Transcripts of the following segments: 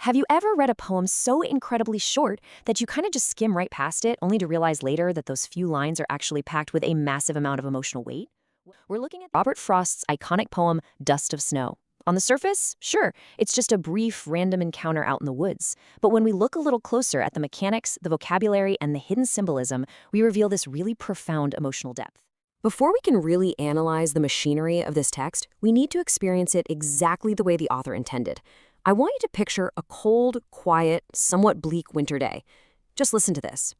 Have you ever read a poem so incredibly short that you kind of just skim right past it, only to realize later that those few lines are actually packed with a massive amount of emotional weight? We're looking at Robert Frost's iconic poem, Dust of Snow. On the surface, sure, it's just a brief, random encounter out in the woods. But when we look a little closer at the mechanics, the vocabulary, and the hidden symbolism, we reveal this really profound emotional depth. Before we can really analyze the machinery of this text, we need to experience it exactly the way the author intended. I want you to picture a cold, quiet, somewhat bleak winter day. Just listen to this.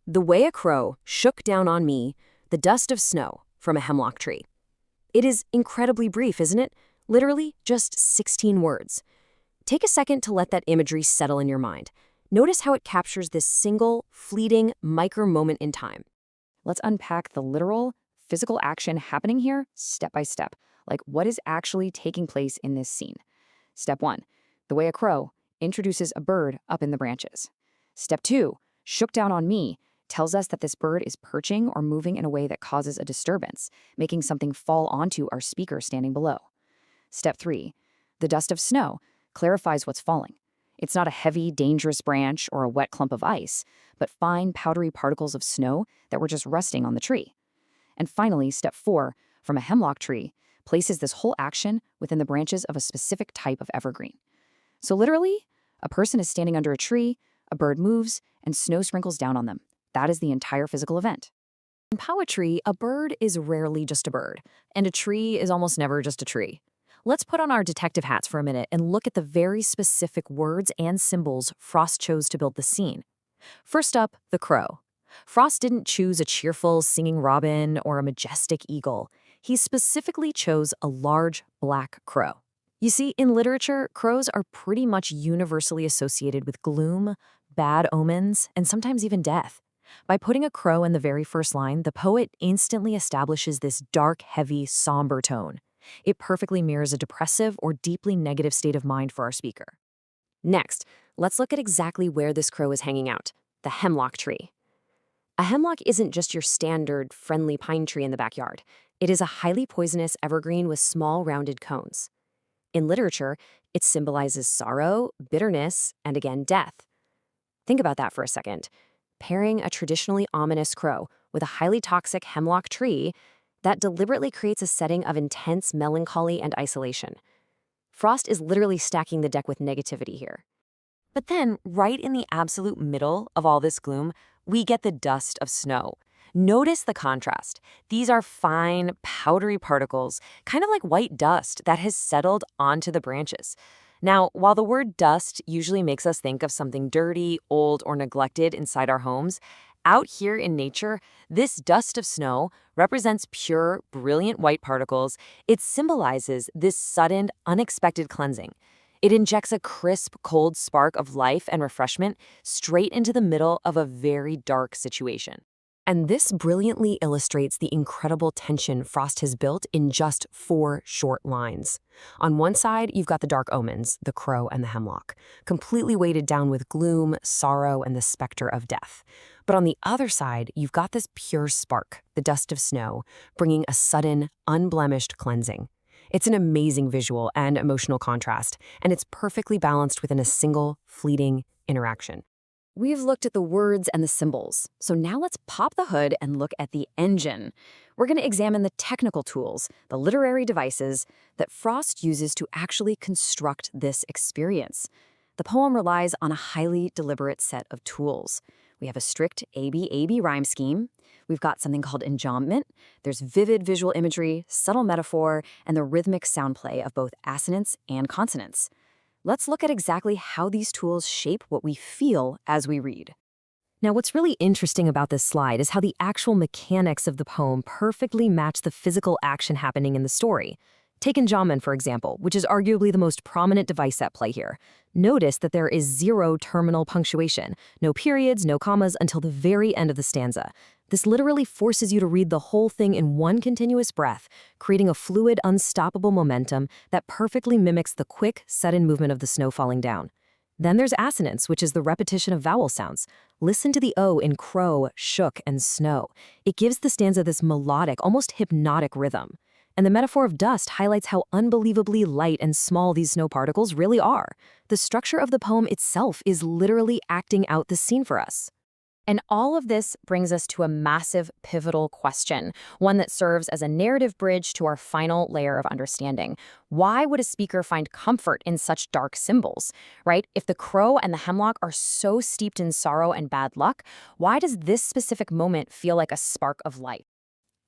The way a crow shook down on me, the dust of snow from a hemlock tree. It is incredibly brief, isn't it? Literally just 16 words. Take a second to let that imagery settle in your mind. Notice how it captures this single, fleeting, micro moment in time. Let's unpack the literal, physical action happening here step by step. Like, what is actually taking place in this scene? Step 1, the way a crow introduces a bird up in the branches. Step 2, shook down on me, tells us that this bird is perching or moving in a way that causes a disturbance, making something fall onto our speaker standing below. Step 3, the dust of snow clarifies what's falling. It's not a heavy, dangerous branch or a wet clump of ice, but fine, powdery particles of snow that were just resting on the tree. And finally, step 4, from a hemlock tree, places this whole action within the branches of a specific type of evergreen. So literally, a person is standing under a tree, a bird moves, and snow sprinkles down on them. That is the entire physical event. In poetry, a bird is rarely just a bird, and a tree is almost never just a tree. Let's put on our detective hats for a minute and look at the very specific words and symbols Frost chose to build the scene. First up, the crow. Frost didn't choose a cheerful, singing robin or a majestic eagle. He specifically chose a large, black crow. You see, in literature, crows are pretty much universally associated with gloom, bad omens, and sometimes even death. By putting a crow in the very first line, the poet instantly establishes this dark, heavy, somber tone. It perfectly mirrors a depressive or deeply negative state of mind for our speaker. Next, let's look at exactly where this crow is hanging out, the hemlock tree. A hemlock isn't just your standard, friendly pine tree in the backyard. It is a highly poisonous evergreen with small, rounded cones. In literature, it symbolizes sorrow, bitterness, and again, death. Think about that for a second. Pairing a traditionally ominous crow with a highly toxic hemlock tree, that deliberately creates a setting of intense melancholy and isolation. Frost is literally stacking the deck with negativity here. But then, right in the absolute middle of all this gloom, we get the dust of snow. Notice the contrast. These are fine, powdery particles, kind of like white dust that has settled onto the branches. Now, while the word dust usually makes us think of something dirty, old, or neglected inside our homes, out here in nature, this dust of snow represents pure, brilliant white particles. It symbolizes this sudden, unexpected cleansing. It injects a crisp, cold spark of life and refreshment straight into the middle of a very dark situation. And this brilliantly illustrates the incredible tension Frost has built in just 4 short lines. On one side, you've got the dark omens, the crow and the hemlock, completely weighted down with gloom, sorrow, and the specter of death. But on the other side, you've got this pure spark, the dust of snow, bringing a sudden, unblemished cleansing. It's an amazing visual and emotional contrast, and it's perfectly balanced within a single, fleeting interaction. We've looked at the words and the symbols, so now let's pop the hood and look at the engine. We're going to examine the technical tools, the literary devices that Frost uses to actually construct this experience. The poem relies on a highly deliberate set of tools. We have a strict A-B rhyme scheme. We've got something called enjambment. There's vivid visual imagery, subtle metaphor, and the rhythmic sound play of both assonance and consonants. Let's look at exactly how these tools shape what we feel as we read. Now, what's really interesting about this slide is how the actual mechanics of the poem perfectly match the physical action happening in the story. Take enjambment, for example, which is arguably the most prominent device at play here. Notice that there is 0 terminal punctuation, no periods, no commas until the very end of the stanza. This literally forces you to read the whole thing in one continuous breath, creating a fluid, unstoppable momentum that perfectly mimics the quick, sudden movement of the snow falling down. Then there's assonance, which is the repetition of vowel sounds. Listen to the O in crow, shook, and snow. It gives the stanza this melodic, almost hypnotic rhythm. And the metaphor of dust highlights how unbelievably light and small these snow particles really are. The structure of the poem itself is literally acting out the scene for us. And all of this brings us to a massive, pivotal question, one that serves as a narrative bridge to our final layer of understanding. Why would a speaker find comfort in such dark symbols, right? If the crow and the hemlock are so steeped in sorrow and bad luck, why does this specific moment feel like a spark of light?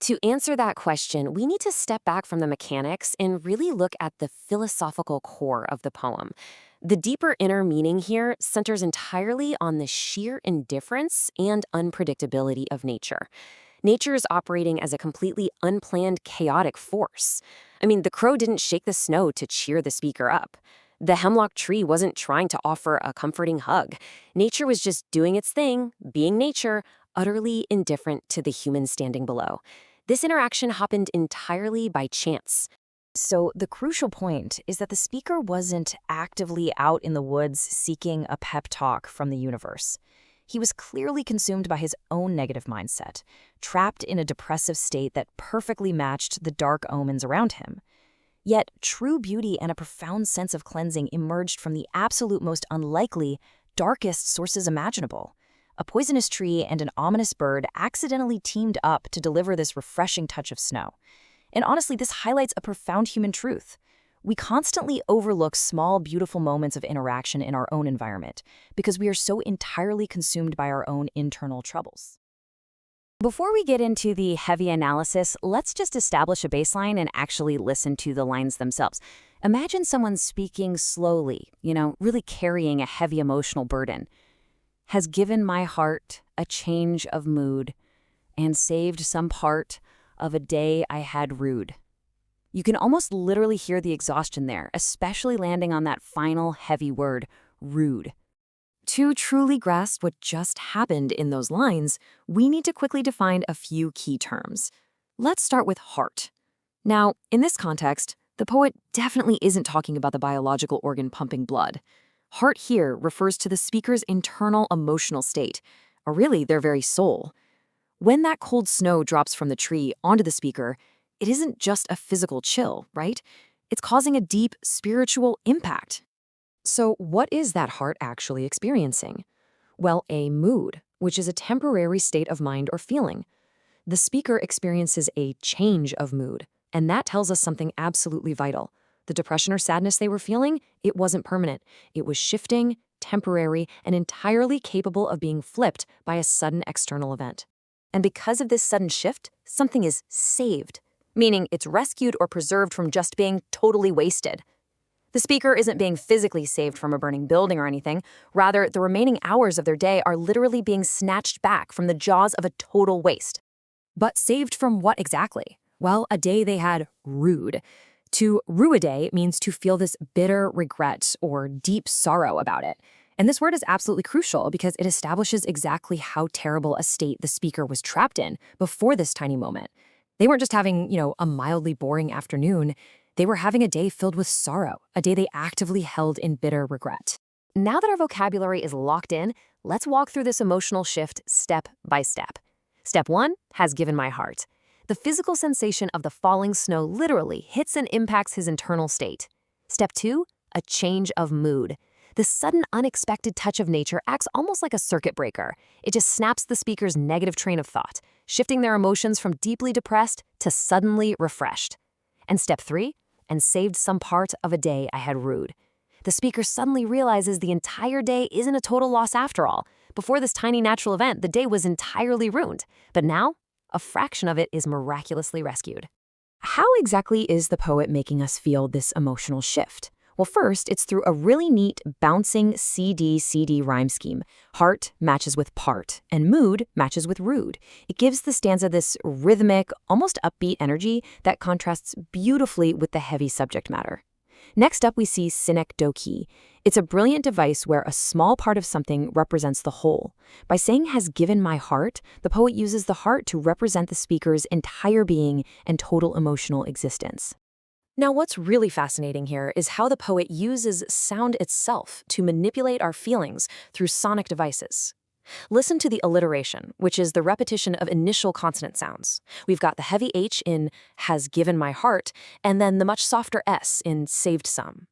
To answer that question, we need to step back from the mechanics and really look at the philosophical core of the poem. The deeper inner meaning here centers entirely on the sheer indifference and unpredictability of nature. Nature is operating as a completely unplanned, chaotic force. I mean, the crow didn't shake the snow to cheer the speaker up. The hemlock tree wasn't trying to offer a comforting hug. Nature was just doing its thing, being nature, utterly indifferent to the human standing below. This interaction happened entirely by chance. So the crucial point is that the speaker wasn't actively out in the woods seeking a pep talk from the universe. He was clearly consumed by his own negative mindset, trapped in a depressive state that perfectly matched the dark omens around him. Yet true beauty and a profound sense of cleansing emerged from the absolute most unlikely, darkest sources imaginable. A poisonous tree and an ominous bird accidentally teamed up to deliver this refreshing touch of snow. And honestly, this highlights a profound human truth. We constantly overlook small, beautiful moments of interaction in our own environment because we are so entirely consumed by our own internal troubles. Before we get into the heavy analysis, let's just establish a baseline and actually listen to the lines themselves. Imagine someone speaking slowly, really carrying a heavy emotional burden. Has given my heart a change of mood and saved some part of a day I had rude. You can almost literally hear the exhaustion there, especially landing on that final heavy word, rude. To truly grasp what just happened in those lines, we need to quickly define a few key terms. Let's start with heart. Now, in this context, the poet definitely isn't talking about the biological organ pumping blood. Heart here refers to the speaker's internal emotional state, or really their very soul. When that cold snow drops from the tree onto the speaker, it isn't just a physical chill, right? It's causing a deep spiritual impact. So what is that heart actually experiencing? Well, a mood, which is a temporary state of mind or feeling. The speaker experiences a change of mood, and that tells us something absolutely vital. The depression or sadness they were feeling, it wasn't permanent. It was shifting, temporary, and entirely capable of being flipped by a sudden external event. And because of this sudden shift, something is saved, meaning it's rescued or preserved from just being totally wasted. The speaker isn't being physically saved from a burning building or anything. Rather, the remaining hours of their day are literally being snatched back from the jaws of a total waste. But saved from what exactly? Well, a day they had rued. To rue a day means to feel this bitter regret or deep sorrow about it. And this word is absolutely crucial because it establishes exactly how terrible a state the speaker was trapped in before this tiny moment. They weren't just having, a mildly boring afternoon. They were having a day filled with sorrow, a day they actively held in bitter regret. Now that our vocabulary is locked in, let's walk through this emotional shift step by step. Step 1, has given my heart. The physical sensation of the falling snow literally hits and impacts his internal state. Step 2, a change of mood. The sudden, unexpected touch of nature acts almost like a circuit breaker. It just snaps the speaker's negative train of thought, shifting their emotions from deeply depressed to suddenly refreshed. And step 3, and saved some part of a day I had rued. The speaker suddenly realizes the entire day isn't a total loss after all. Before this tiny natural event, the day was entirely ruined. But now, a fraction of it is miraculously rescued. How exactly is the poet making us feel this emotional shift? Well, first, it's through a really neat, bouncing CD-CD rhyme scheme. Heart matches with part, and mood matches with rude. It gives the stanza this rhythmic, almost upbeat energy that contrasts beautifully with the heavy subject matter. Next up, we see synecdoche. It's a brilliant device where a small part of something represents the whole. By saying has given my heart, the poet uses the heart to represent the speaker's entire being and total emotional existence. Now, what's really fascinating here is how the poet uses sound itself to manipulate our feelings through sonic devices. Listen to the alliteration, which is the repetition of initial consonant sounds. We've got the heavy H in has given my heart, and then the much softer S in saved some.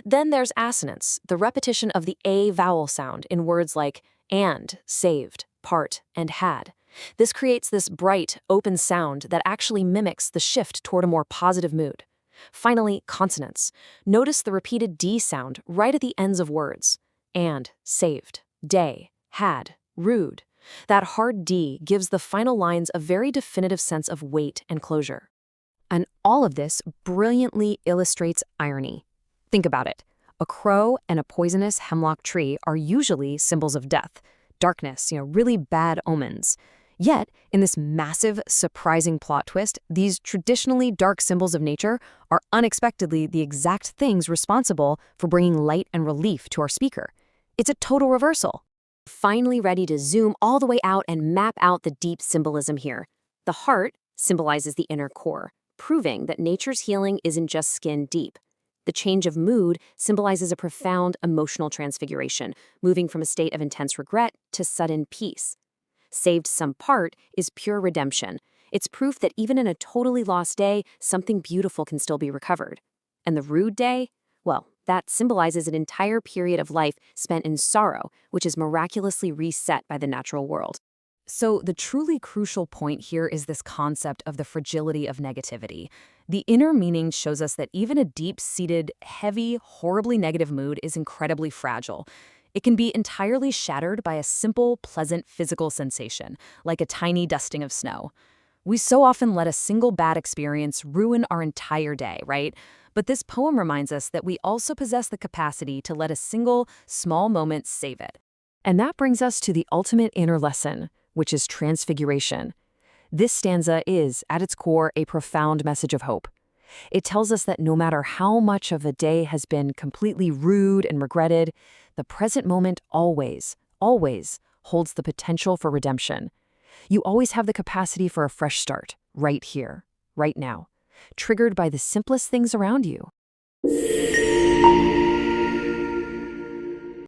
Then there's assonance, the repetition of the A vowel sound in words like and, saved, part, and had. This creates this bright, open sound that actually mimics the shift toward a more positive mood. Finally, consonants. Notice the repeated D sound right at the ends of words. And, saved, day, had, rude. That hard D gives the final lines a very definitive sense of weight and closure. And all of this brilliantly illustrates irony. Think about it. A crow and a poisonous hemlock tree are usually symbols of death, darkness, really bad omens. Yet, in this massive, surprising plot twist, these traditionally dark symbols of nature are unexpectedly the exact things responsible for bringing light and relief to our speaker. It's a total reversal. Finally ready to zoom all the way out and map out the deep symbolism here. The heart symbolizes the inner core, proving that nature's healing isn't just skin deep. The change of mood symbolizes a profound emotional transfiguration, moving from a state of intense regret to sudden peace. Saved some part is pure redemption. It's proof that even in a totally lost day, something beautiful can still be recovered. And the rude day? Well, that symbolizes an entire period of life spent in sorrow, which is miraculously reset by the natural world. So the truly crucial point here is this concept of the fragility of negativity. The inner meaning shows us that even a deep-seated, heavy, horribly negative mood is incredibly fragile. It can be entirely shattered by a simple, pleasant physical sensation, like a tiny dusting of snow. We so often let a single bad experience ruin our entire day, right? But this poem reminds us that we also possess the capacity to let a single, small moment save it. And that brings us to the ultimate inner lesson, which is transfiguration. This stanza is, at its core, a profound message of hope. It tells us that no matter how much of a day has been completely rude and regretted, the present moment always, always holds the potential for redemption. You always have the capacity for a fresh start, right here, right now, triggered by the simplest things around you.